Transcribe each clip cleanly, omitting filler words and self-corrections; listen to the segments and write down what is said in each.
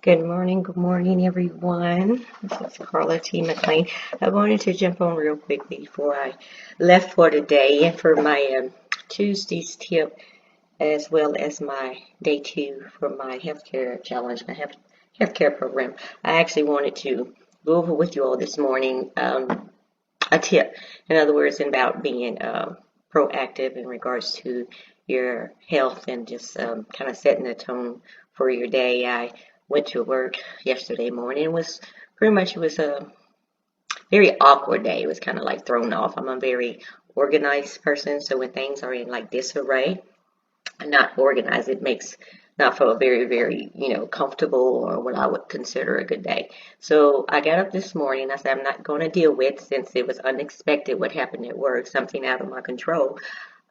Good morning, everyone. This is Carla T. McLean. I wanted to jump on real quick before I left for today and for my Tuesday's tip, as well as my day two for my healthcare challenge, my healthcare program. I actually wanted to go over with you all this morning a tip. In other words, about being proactive in regards to your health and just kind of setting the tone for your day. I went to work yesterday morning. It was a very awkward day. It was kind of like thrown off. I'm a very organized person, so when things are in like disarray and not organized, it makes not feel very, comfortable or what I would consider a good day. So I got up this morning. I said I'm not going to deal with, since it was unexpected what happened at work, something out of my control.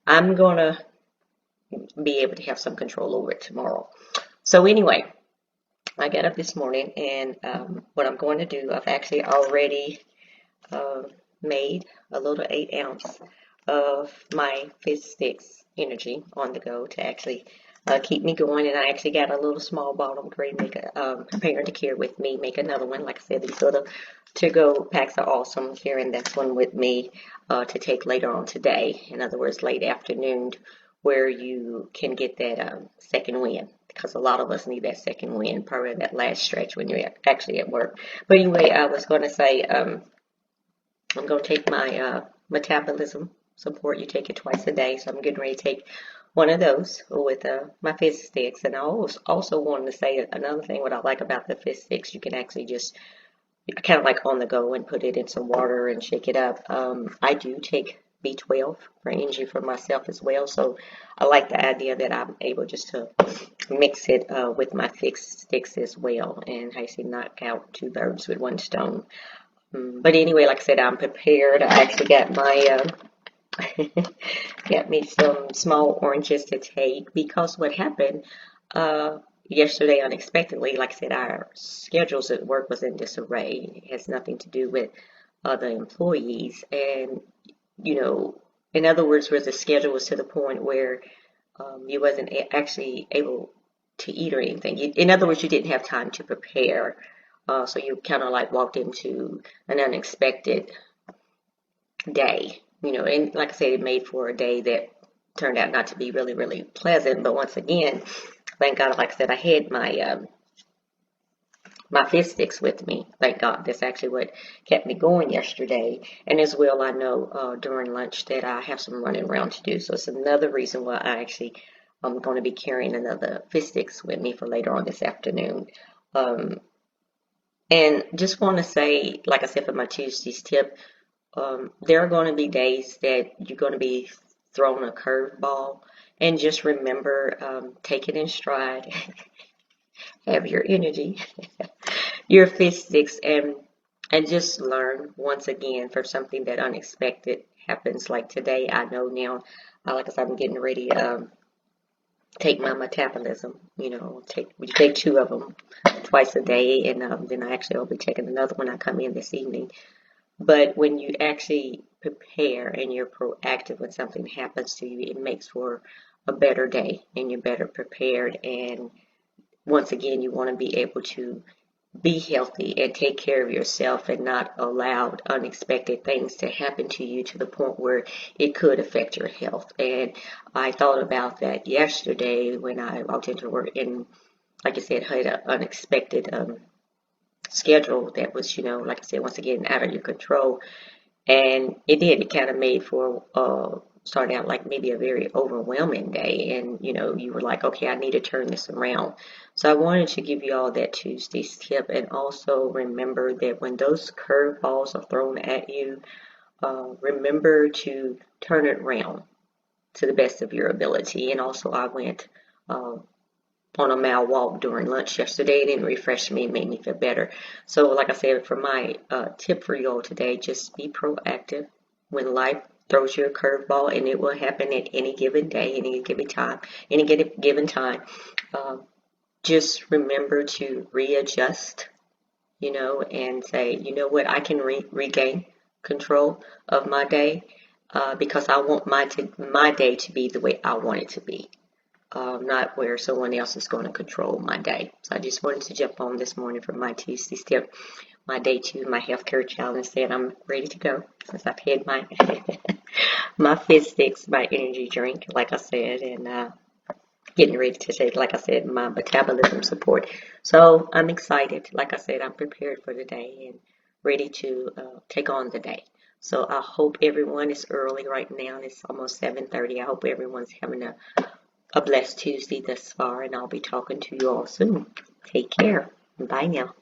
I'm going to be able to have some control over it tomorrow. So anyway, I got up this morning, and what I'm going to do, I've actually already uh, made a little 8 ounce of my fizz sticks energy on the go to actually keep me going. And I actually got a little small bottle. I'm going to make preparing to carry with me, make another one. Like I said, these little to-go packs are awesome. Carrying this one with me to take later on today. In other words, late afternoon, where you can get that second wind, because a lot of us need that second wind, probably that last stretch when you're actually at work. But anyway, I was going to say I'm going to take my metabolism support. You take it twice a day, so I'm getting ready to take one of those with my fizz sticks. And I also wanted to say another thing. What I like about the fizz sticks, you can actually just kind of like on the go and put it in some water and shake it up. I do take B12 for energy for myself as well, so I like the idea that I'm able just to mix it with my fizz sticks as well, and actually knock out two birds with one stone. But anyway, like I said, I'm prepared. I actually got my got me some small oranges to take, because what happened yesterday unexpectedly, like I said, our schedules at work was in disarray. It has nothing to do with other employees, and in other words, where the schedule was to the point where you wasn't actually able to eat or anything. In other words, you didn't have time to prepare. So you kind of like walked into an unexpected day, and like I said, it made for a day that turned out not to be really pleasant. But once again, thank God, like I said, I had my fizz sticks with me. Thank God. That's actually what kept me going yesterday. And as well, I know during lunch that I have some running around to do. So it's another reason why I'm going to be carrying another fizz sticks with me for later on this afternoon. And just want to say, like I said, for my Tuesday's tip, there are going to be days that you're going to be thrown a curveball. And just remember, take it in stride, have your energy, your fizz sticks, and just learn once again for something that unexpected happens. Like today, I know now, like I said, I'm getting ready to take my metabolism. We take two of them twice a day, and then I actually will be taking another when I come in this evening. But when you actually prepare and you're proactive when something happens to you, it makes for a better day, and you're better prepared. And once again, you want to be able to be healthy and take care of yourself, and not allow unexpected things to happen to you to the point where it could affect your health. And I thought about that yesterday when I walked into work, and like I said, had an unexpected schedule that was, like I said, once again, out of your control. And it kind of made for started out like maybe a very overwhelming day, and you were like, okay, I need to turn this around. So I wanted to give you all that Tuesday's tip, and also remember that when those curveballs are thrown at you, remember to turn it around to the best of your ability. And also, I went on a mile walk during lunch yesterday, and it refreshed me and made me feel better. So like I said, for my tip for you all today, just be proactive when life throws you a curveball, and it will happen at any given day, any given time. Just remember to readjust, and say, you know what, I can regain control of my day, because I want my day to be the way I want it to be. not where someone else is going to control my day. So I just wanted to jump on this morning for my Tuesday tip, my day 2, my healthcare challenge, and I'm ready to go since I've had my my fizz sticks, my energy drink, like I said, and getting ready to take, like I said, my metabolism support. So I'm excited. Like I said, I'm prepared for the day and ready to take on the day. So I hope everyone is early right now. It's almost 7:30. I hope everyone's having a blessed Tuesday thus far, and I'll be talking to you all soon. Take care. Bye now.